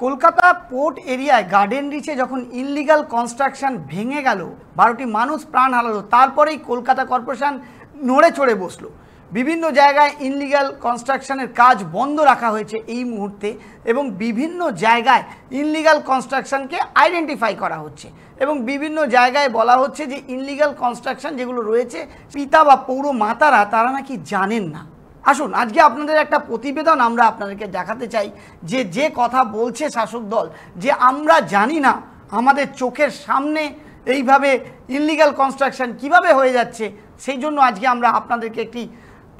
Kolkata port এরিয়ায় garden রিচে যখন illegal construction ভেঙে গেল, 12টি মানুষ প্রাণ হারালো, তারপরেই কলকাতা কর্পোরেশন নড়ে চড়ে বসলো। বিভিন্ন জায়গায় ইললিগাল কনস্ট্রাকশনের কাজ বন্ধ রাখা হয়েছে এই মুহূর্তে, এবং বিভিন্ন জায়গায় ইললিগাল কনস্ট্রাকশনকে আইডেন্টিফাই করা হচ্ছে, এবং বিভিন্ন জায়গায় বলা হচ্ছে যে ইললিগাল কনস্ট্রাকশন যেগুলো রয়েছে পিতা বা পৌর মাতারা তারা নাকি জানেন না। আসুন আজকে আপনাদের একটা প্রতিবেদন আমরা আপনাদেরকে দেখাতে চাই যে যে কথা বলছে শাসক দল, যে আমরা জানি না, আমাদের চোখের সামনে এইভাবে ইললিগাল কনস্ট্রাকশন কিভাবে হয়ে যাচ্ছে, সেই জন্য আজকে আমরা আপনাদেরকে একটি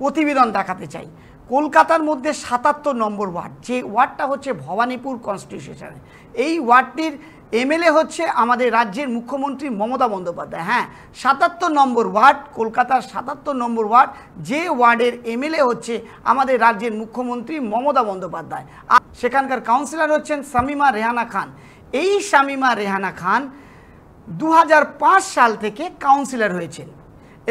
প্রতিবেদন দেখাতে চাই। কলকাতার মধ্যে 77 নম্বর ওয়ার্ড, যে ওয়ার্ডটা হচ্ছে ভবানীপুর কনস্টিটিউশনে, এই ওয়ার্ডটির এমএলএ হচ্ছে আমাদের রাজ্যের মুখ্যমন্ত্রী মমতা বন্দ্যোপাধ্যায়। হ্যাঁ, 77 নম্বর ওয়ার্ড, কলকাতার 77 নম্বর ওয়ার্ড, যে ওয়ার্ডের এমএলএ হচ্ছে আমাদের রাজ্যের মুখ্যমন্ত্রী মমতা বন্দ্যোপাধ্যায়। আর সেখানকার কাউন্সিলর হচ্ছেন শামীমা রেহানা খান। এই শামীমা রেহানা খান 2005 সাল থেকে কাউন্সিলর হয়েছেন,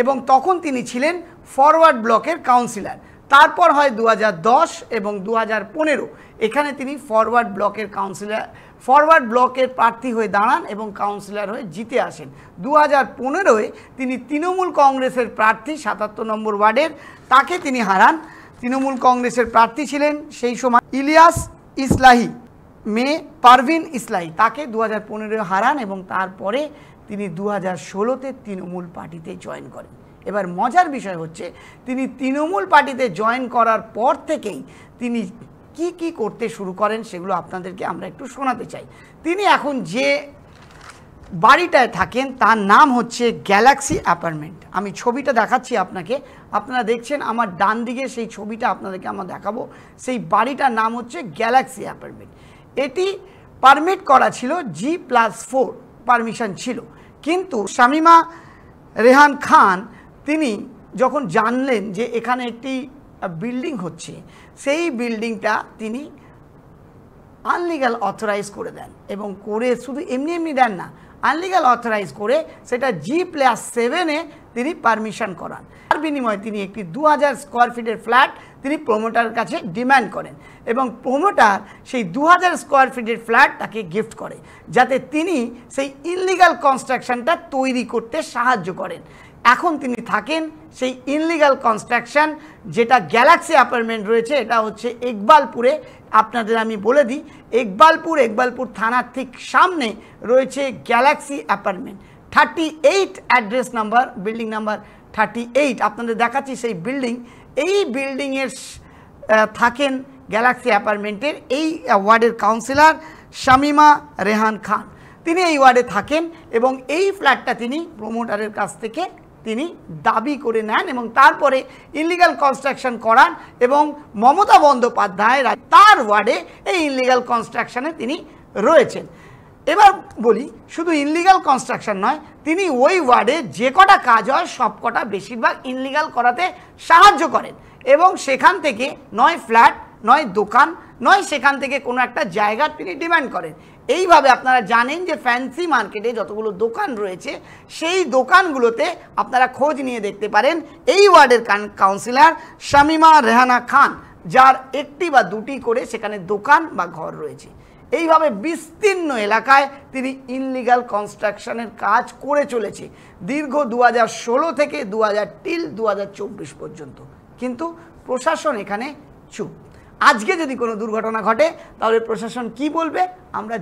এবং তখন তিনি ছিলেন ফরওয়ার্ড ব্লকের কাউন্সিলর। তারপর হয় 2010 এবং 2015 এখানে তিনি ফরওয়ার্ড ব্লকের কাউন্সিলর, ফরওয়ার্ড ব্লকের প্রার্থী হয়ে দাঁড়ান এবং কাউন্সিলর হয়ে জিতে আসেন। 2015-এ তিনি তৃণমূল কংগ্রেসের প্রার্থী 77 নম্বর ওয়ার্ডের, তাকে তিনি হারান। তৃণমূল কংগ্রেসের প্রার্থী ছিলেন সেই সময় ইলিয়াস ইসলাহি, মেয়ে পারভিন ইসলাহি, তাকে 2015-এ হারান, এবং তারপরে তিনি 2016-তে তৃণমূল পার্টিতে জয়েন করেন। এবার মজার বিষয় হচ্ছে, তিনি তৃণমূল পার্টিতে জয়েন করার পর থেকেই তিনি কি কি করতে শুরু করেন সেগুলো আপনাদেরকে আমরা একটু শোনাতে চাই। তিনি এখন যে বাড়িটায় থাকেন তার নাম হচ্ছে গ্যালাক্সি অ্যাপার্টমেন্ট। আমি ছবিটা দেখাচ্ছি আপনাকে, আপনারা দেখছেন আমার ডান দিকে সেই ছবিটা আপনাদেরকে আমরা দেখাবো। সেই বাড়িটার নাম হচ্ছে গ্যালাক্সি অ্যাপার্টমেন্ট। এটি পারমিট করা ছিল, G+4 পারমিশন ছিল, কিন্তু শামীমা রেহান খান তিনি যখন জানলেন যে এখানে একটি বিল্ডিং হচ্ছে, সেই বিল্ডিংটা তিনি আনলিগাল অথরাইজ করে দেন, এবং করে শুধু এমনি এমনি দেন না, আনলিগাল অথরাইজ করে সেটা G+7-এ তিনি পারমিশন করান। তার বিনিময়ে তিনি একটি 2000 স্কোয়ার ফিটের ফ্ল্যাট তিনি প্রমোটারের কাছে ডিম্যান্ড করেন, এবং প্রমোটার সেই 2000 স্কোয়ার ফিটের ফ্ল্যাট তাকে গিফট করে, যাতে তিনি সেই ইললিগাল কনস্ট্রাকশনটা তৈরি করতে সাহায্য করেন। এখন তিনি থাকেন সেই ইললিগাল কনস্ট্রাকশন, যেটা গ্যালাক্সি অ্যাপার্টমেন্ট রয়েছে, এটা হচ্ছে ইকবালপুরে। আপনাদের আমি বলে দিই, ইকবালপুর থানার ঠিক সামনে রয়েছে Galaxy apartment, 38 address number, building number 38। আপনাদের দেখাচ্ছি সেই বিল্ডিং। এই বিল্ডিংয়ের থাকেন গ্যালাক্সি অ্যাপার্টমেন্টের এই ওয়ার্ডের কাউন্সিলর শামীমা রেহান খান। তিনি এই ওয়ার্ডে থাকেন, এবং এই ফ্ল্যাটটা তিনি প্রমোটারের কাছ থেকে তিনি দাবি করে নেন, এবং তারপরে ইললিগাল কনস্ট্রাকশন করান, এবং মমতা বন্দ্যোপাধ্যায় তার ওয়ার্ডে এই ইললিগাল কনস্ট্রাকশনে তিনি রয়েছেন। এবার বলি, শুধু ইললিগাল কনস্ট্রাকশন নয়, তিনি ওই ওয়ার্ডে যে কটা কাজ হয় সব কটা বেশিরভাগ ইললিগাল করাতে সাহায্য করেন, এবং সেখান থেকে নয় ফ্ল্যাট, নয় দোকান, নয় সেখান থেকে কোনো একটা জায়গা তিনি ডিমান্ড করেন। এইভাবে আপনারা জানেন যে ফ্যান্সি মার্কেটে যতগুলো দোকান রয়েছে, সেই দোকানগুলোতে আপনারা খোঁজ নিয়ে দেখতে পারেন এই ওয়ার্ডের কাউন্সিলর শামীমা রেহানা খান, যার একটি বা দুটি করে সেখানে দোকান বা ঘর রয়েছে। এইভাবে বিস্তীর্ণ এলাকায় তিনি ইললিগাল কনস্ট্রাকশনের কাজ করে চলেছে দীর্ঘ 2016 থেকে 2024 পর্যন্ত, কিন্তু প্রশাসন এখানে চুপ। আজকে যদি কোনো দুর্ঘটনা ঘটে তাহলে প্রশাসন কি বলবে আমরা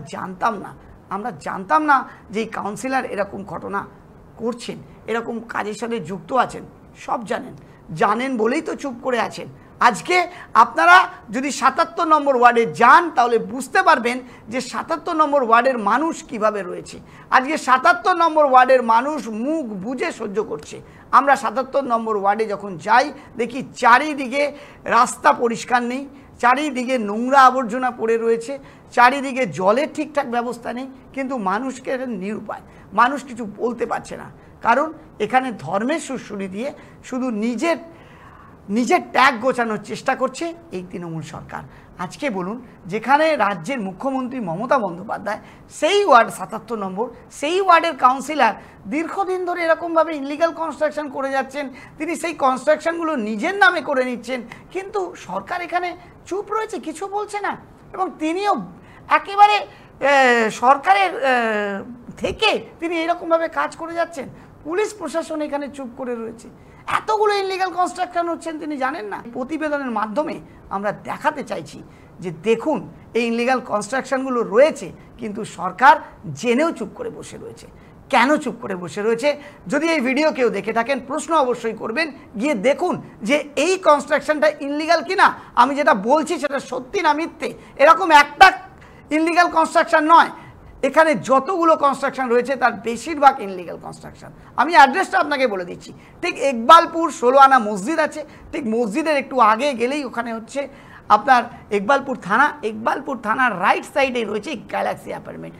জানতাম না যে এই কাউন্সিলর এরকম ঘটনা করছেন, এরকম কাজের সাথে যুক্ত আছেন। সব জানেন বলেই তো চুপ করে আছেন। আজকে আপনারা যদি 77 নম্বর ওয়ার্ডে যান তাহলে বুঝতে পারবেন যে 77 নম্বর ওয়ার্ডের মানুষ কিভাবে রয়েছে। আজকে 77 নম্বর ওয়ার্ডের মানুষ মুখ বুজে সহ্য করছে। আমরা 77 নম্বর ওয়ার্ডে যখন যাই দেখি চারিদিকে রাস্তা পরিষ্কার নেই, চারিদিকে নোংরা আবর্জনা পড়ে রয়েছে, চারিদিকে জলের ঠিকঠাক ব্যবস্থা নেই, কিন্তু মানুষকে নিরুপায়, মানুষ কিছু বলতে পারছে না, কারণ এখানে ধর্মের সুরসুরি দিয়ে শুধু নিজের ট্যাগ গোছানোর চেষ্টা করছে এই তৃণমূল সরকার। আজকে বলুন, যেখানে রাজ্যের মুখ্যমন্ত্রী মমতা বন্দ্যোপাধ্যায় সেই ওয়ার্ড 77 নম্বর, সেই ওয়ার্ডের কাউন্সিলর দীর্ঘদিন ধরে এরকমভাবে ইললিগাল কনস্ট্রাকশন করে যাচ্ছেন, তিনি সেই কনস্ট্রাকশনগুলো নিজের নামে করে নিচ্ছেন, কিন্তু সরকার এখানে চুপ রয়েছে, কিছু বলছে না, এবং তিনিও একেবারে সরকারের থেকে তিনি এইরকমভাবে কাজ করে যাচ্ছেন। পুলিশ প্রশাসন এখানে চুপ করে রয়েছে। এতগুলো ইনলিগাল কনস্ট্রাকশন হচ্ছেন তিনি জানেন না। প্রতিবেদনের মাধ্যমে আমরা দেখাতে চাইছি যে দেখুন এই ইনলিগাল কনস্ট্রাকশনগুলো রয়েছে, কিন্তু সরকার জেনেও চুপ করে বসে রয়েছে। কেন চুপ করে বসে রয়েছে? যদি এই ভিডিও কেউ দেখে থাকেন প্রশ্ন অবশ্যই করবেন, গিয়ে দেখুন যে এই কনস্ট্রাকশনটা ইনলিগাল কিনা, আমি যেটা বলছি সেটা সত্যি না মিথ্যে। এরকম একটা ইনলিগাল কনস্ট্রাকশন নয়, এখানে যতগুলো কনস্ট্রাকশন রয়েছে তার বেশিরভাগ ইনলিগাল কনস্ট্রাকশন। আমি অ্যাড্রেসটা আপনাকে বলে দিচ্ছি। ঠিক ইকবালপুর 16 আনা মসজিদ আছে, ঠিক মসজিদের একটু আগে গেলেই ওখানে হচ্ছে আপনার ইকবালপুর থানা। ইকবালপুর থানার রাইট সাইডে রয়েছে গ্যালাক্সি অ্যাপার্টমেন্ট।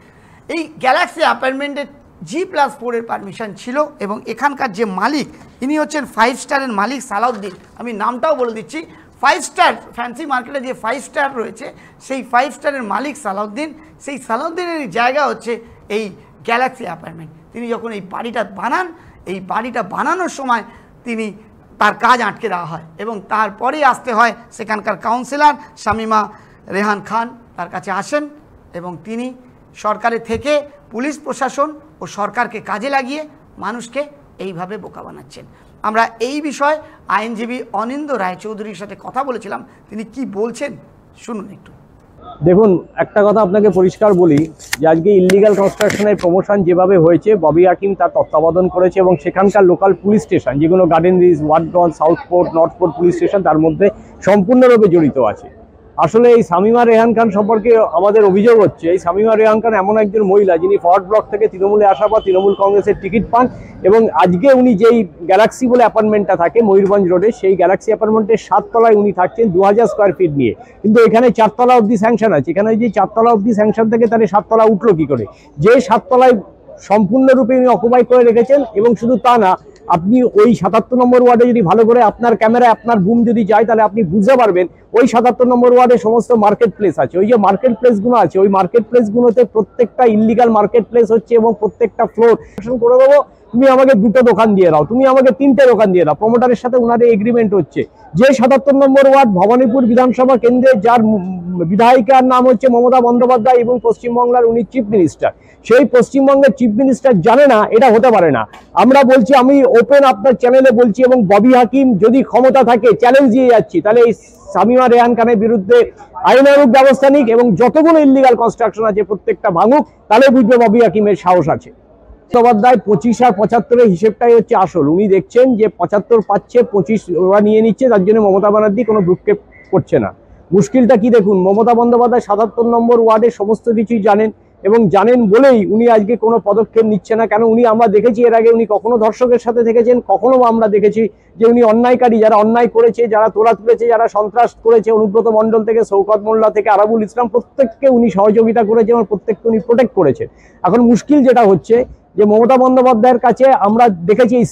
এই গ্যালাক্সি অ্যাপার্টমেন্টের G+4 এর পারমিশন ছিল এবং এখানকার যে মালিক ইনি হচ্ছেন 5 স্টারের মালিক সালাউদ্দিন। আমি নামটাও বলে দিচ্ছি, 5 স্টার ফ্যান্সি মার্কেটে যে 5 স্টার রয়েছে সেই 5 স্টারের মালিক সালাউদ্দিন। সেই সালাউদ্দিনের জায়গা হচ্ছে এই গ্যালাক্সি অ্যাপার্টমেন্ট। তিনি যখন এই বাড়িটা বানান, এই বাড়িটা বানানোর সময় তিনি তার কাজ আটকে দেওয়া হয় এবং তারপরেই আসতে হয় সেখানকার কাউন্সিলর শামিমা রেহান খান তার কাছে আসেন এবং তিনি সরকারের থেকে পুলিশ প্রশাসন ও সরকারকে কাজে লাগিয়ে মানুষকে এইভাবে বোকা বানাচ্ছেন। আমরা এই বিষয়ে আইনজীবী অনিন্দ রায়চৌধুরীর সাথে কথা বলেছিলাম, তিনি কি বলছেন শুনুন একটু। দেখুন, একটা কথা আপনাকে পরিষ্কার বলি যে আজকে ইললিগাল কনস্ট্রাকশনের প্রমোশন যেভাবে হয়েছে ববি হাকিম তার তত্ত্বাবধান করেছে এবং সেখানকার লোকাল পুলিশ স্টেশন যেগুলো গার্ডেন রিজ, ওয়াটগঞ্জ, সাউথপোর্ট, নর্থপোর্ট পুলিশ স্টেশন তার মধ্যে সম্পূর্ণরূপে জড়িত আছে। আসলে এই শামিমা রেহান খান সম্পর্কে আমাদের অভিযোগ হচ্ছে এই শামিমা রেহান খান এমন একজন মহিলা যিনি ফরওয়ার্ড ব্লক থেকে তৃণমূলে আসার পর তৃণমূল কংগ্রেসের টিকিট পান এবং আজকে উনি যেই গ্যালাক্সি বলে অ্যাপার্টমেন্টটা থাকে ময়ূরভঞ্জ রোডে সেই গ্যালাক্সি অ্যাপার্টমেন্টের 7 তলায় উনি থাকছেন 2000 স্কোয়ার ফিট নিয়ে, কিন্তু এখানে 4 তলা অবধি স্যাংশন আছে। এখানে যে 4 তলা অবধি স্যাংশন থেকে তাহলে 7 তলা উঠলো কি করে? যে 7 তলায় সম্পূর্ণরূপে উনি অকুপাই করে রেখেছেন এবং শুধু তা না, আপনি ওই 77 নম্বর ওয়ার্ডে যদি ভালো করে আপনার ক্যামেরায় আপনার বুম যদি যায় তাহলে আপনি বুঝতে পারবেন ওই 77 নম্বর ওয়ার্ডে সমস্ত মার্কেট প্লেস আছে। ওই যে মার্কেট প্লেসগুলো আছে ওই মার্কেট প্লেসগুলোতে প্রত্যেকটা ইললিগাল মার্কেট প্লেস হচ্ছে এবং প্রত্যেকটা ফ্লোর করে দেবো, তুমি আমাকে 2টো দোকান দিয়ে দাও, তুমি আমাকে 3টে দোকান দিয়ে দাও। প্রমোটারের সাথে ওনাদের এগ্রিমেন্ট হচ্ছে। যে 77 নম্বর ওয়ার্ড ভবানীপুর বিধানসভা কেন্দ্রে যার বিধায়িকার নাম হচ্ছে মমতা বন্দ্যোপাধ্যায় এবং পশ্চিমবাংলার উনি চিফ মিনিস্টার, সেই পশ্চিমবঙ্গের চিফ মিনিস্টার জানে না? এটা হতে পারে না। আমরা বলছি, আমি ওপেন আপনার চ্যানেলে বলছি এবং ববি হাকিম যদি ক্ষমতা থাকে চ্যালেঞ্জ দিয়ে যাচ্ছি তাহলে এই শামিমা রেহান খানের বিরুদ্ধে আইনানুগ ব্যবস্থা নিক এবং যতগুলো ইললিগাল কনস্ট্রাকশন আছে প্রত্যেকটা ভাঙুক, তাহলে বুঝবে ববি হাকিমের সাহস আছে। বন্দ্যোপাধ্যায় 25 আর 75-এর হিসেবটাই হচ্ছে আসল। উনি দেখছেন যে 75 পাচ্ছে, 25 ওরা নিয়ে নিচ্ছে, তার জন্য মমতা ব্যানার্জি কোনো ভ্রুক্ষেপ করছে না। মুশকিলটা কি দেখুন, মমতা বন্দ্যোপাধ্যায় 77 নম্বর ওয়ার্ডে সমস্ত কিছুই জানেন এবং জানেন বলেই উনি আজকে কোনো পদক্ষেপ নিচ্ছে না। কেন? উনি, আমরা দেখেছি এর আগে উনি কখনো ধর্ষকের সাথে থেকেছেন, কখনো আমরা দেখেছি যে উনি অন্যায়কারী যারা অন্যায় করেছে, যারা তোলা তুলেছে, যারা সন্ত্রাস করেছে, অনুব্রত মণ্ডল থেকে শওকত মোল্লা থেকে আরাবুল ইসলাম প্রত্যেককে উনি সহযোগিতা করেছে এবং প্রত্যেককে উনি প্রোটেক্ট করেছেন। এখন মুশকিল যেটা হচ্ছে যে মমতা বন্দ্যোপাধ্যায়ের কাছে আমরা দেখেছি এই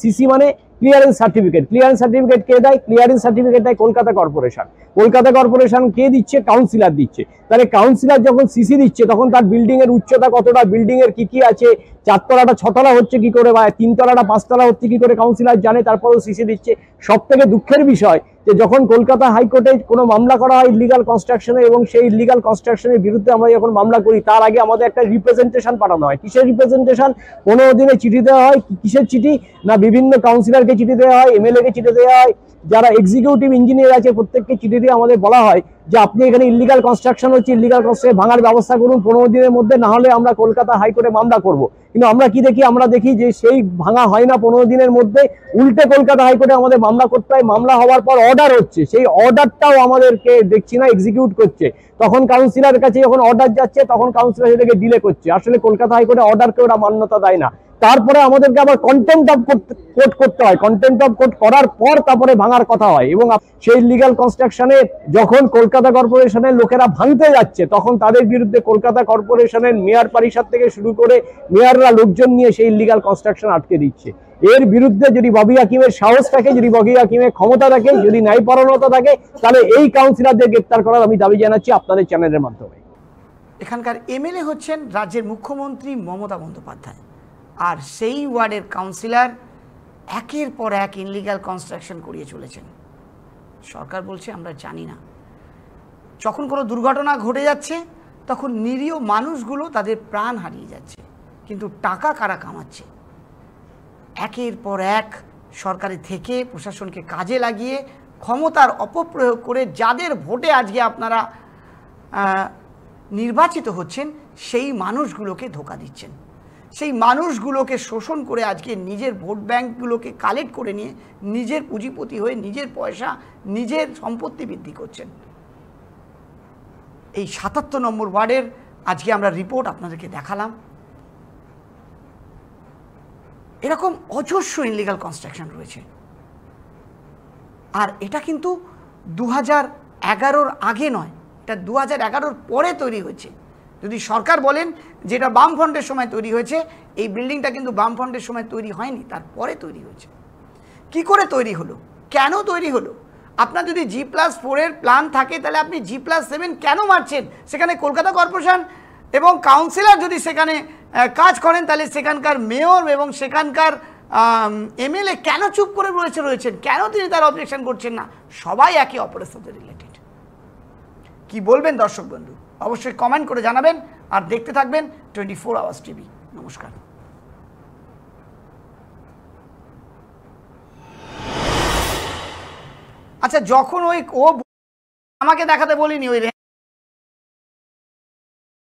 সিসি মানে ক্লিয়ারেন্স সার্টিফিকেট। ক্লিয়ারেন্স সার্টিফিকেট কে দেয়? ক্লিয়ারেন্স সার্টিফিকেট দেয় কলকাতা কর্পোরেশন। কলকাতা কর্পোরেশন কে দিচ্ছে? কাউন্সিলর দিচ্ছে। তাহলে কাউন্সিলর যখন সিসি দিচ্ছে তখন তার বিল্ডিং এর উচ্চতা কতটা, বিল্ডিং এর কি কি আছে, 4 তলাটা 6 তলা হচ্ছে কি করে, বা 3 তলাটা 5 তলা হচ্ছে কি করে কাউন্সিলর জানে, তারপরেও সিসি দিচ্ছে। সব থেকে দুঃখের বিষয় যে যখন কলকাতা হাইকোর্টে কোনো মামলা করা হয় ইলিগাল কনস্ট্রাকশনে এবং সেই ইলিগাল কনস্ট্রাকশনের বিরুদ্ধে আমরা যখন মামলা করি তার আগে আমাদের একটা রিপ্রেজেন্টেশন পাঠানো হয়। কিসের রিপ্রেজেন্টেশন? 15 দিনে চিঠি দেওয়া হয়। কিসের চিঠি না? বিভিন্ন কাউন্সিলরকে চিঠি দেওয়া হয়, এমএলএ কে চিঠি দেওয়া হয়, যারা এক্সিকিউটিভ ইঞ্জিনিয়ার আছে প্রত্যেককে চিঠি দিয়ে আমাদের বলা হয় যে আপনি এখানে ইলিগাল কনস্ট্রাকশন হচ্ছে, ইলিগাল কনস্ট্রাকশন ভাঙার ব্যবস্থা করুন 15 দিনের মধ্যে, না হলে আমরা কলকাতা হাইকোর্টে মামলা করব। কিন্তু আমরা কি দেখি? আমরা দেখি যে সেই ভাঙা হয় না 15 দিনের মধ্যে, উল্টে কলকাতা হাইকোর্টে আমাদের মামলা করতে হয়। মামলা হওয়ার পর অর্ডার হচ্ছে, সেই অর্ডারটাও আমাদেরকে দেখছি না এক্সিকিউট করছে। তখন কাউন্সিলরের কাছে যখন অর্ডার যাচ্ছে তখন কাউন্সিলর সেটাকে ডিলে করছে। আসলে কলকাতা হাইকোর্টে অর্ডারকে ওরা মান্যতা দেয় না। তারপরে আমাদেরকে আবার কন্টেম্প্ট অফ কোর্ট করতে হয়। কন্টেম্প্ট অফ কোর্ট করার পর তারপরে ভাঙার কথা হয়। এবং সেই লিগাল কনস্ট্রাকশনে যখন কলকাতা কর্পোরেশনের লোকেরা ভাঙতে যাচ্ছে তখন তাদের বিরুদ্ধে কলকাতা কর্পোরেশনের মেয়র পরিষদ থেকে শুরু করে মেয়ররা লোকজন নিয়ে সেই ইলিগাল কনস্ট্রাকশন আটকে দিচ্ছে। এর বিরুদ্ধে যদি ববি হাকিমের সাহস থাকে, যদি ববি হাকিমের ক্ষমতা থাকে, যদি ন্যায়পরায়ণতা থাকে, তাহলে এই কাউন্সিলরদের গ্রেপ্তার করার আমি দাবি জানাচ্ছি আপনাদের চ্যানেলের মাধ্যমে। এখানকার এমএলএ হচ্ছেন রাজ্যের মুখ্যমন্ত্রী মমতা বন্দ্যোপাধ্যায়, আর সেই ওয়ার্ডের কাউন্সিলর একের পর এক ইনলিগাল কনস্ট্রাকশন করিয়ে চলেছেন। সরকার বলছে আমরা জানি না। যখন কোনো দুর্ঘটনা ঘটে যাচ্ছে তখন নিরীহ মানুষগুলো তাদের প্রাণ হারিয়ে যাচ্ছে। কিন্তু টাকা কারা কামাচ্ছে? একের পর এক সরকারের থেকে প্রশাসনকে কাজে লাগিয়ে ক্ষমতার অপপ্রয়োগ করে যাদের ভোটে আজকে আপনারা নির্বাচিত হচ্ছেন, সেই মানুষগুলোকে ধোঁকা দিচ্ছেন, সেই মানুষগুলোকে শোষণ করে আজকে নিজের ভোট ব্যাঙ্কগুলোকে কালেক্ট করে নিয়ে নিজের পুঁজিপতি হয়ে নিজের পয়সা, নিজের সম্পত্তি বৃদ্ধি করছেন। এই ৭৭ নম্বর ওয়ার্ডের আজকে আমরা রিপোর্ট আপনাদেরকে দেখালাম। এরকম অজস্র ইনলিগাল কনস্ট্রাকশন রয়েছে। আর এটা কিন্তু 2011-র আগে নয়, এটা 2011-র পরে তৈরি হয়েছে। যদি সরকার বলেন যে এটা বামফ্রন্টের সময় তৈরি হয়েছে, এই বিল্ডিংটা কিন্তু বামফ্রন্টের সময় তৈরি হয়নি, তারপরে তৈরি হয়েছে। কি করে তৈরি হলো, কেন তৈরি হলো? আপনার যদি G+4-এর প্ল্যান থাকে তাহলে আপনি G+7 কেন মারছেন? সেখানে কলকাতা কর্পোরেশন এবং কাউন্সিলর যদি সেখানে কাজ করেন তাহলে সেখানকার মেয়র এবং সেখানকার MLA কেন চুপ করে রয়েছেন? কেন তিনি তার অবজেকশন করছেন না? সবাই একে অপরের সাথে রিলেটেড। কি বলবেন দর্শক বন্ধু? অবশ্যই কমেন্ট করে জানাবেন আর দেখতে থাকবেন 24 আওয়ার্স টিভি। নমস্কার। আচ্ছা, যখন ও আমাকে দেখাতে বলিনি, ওই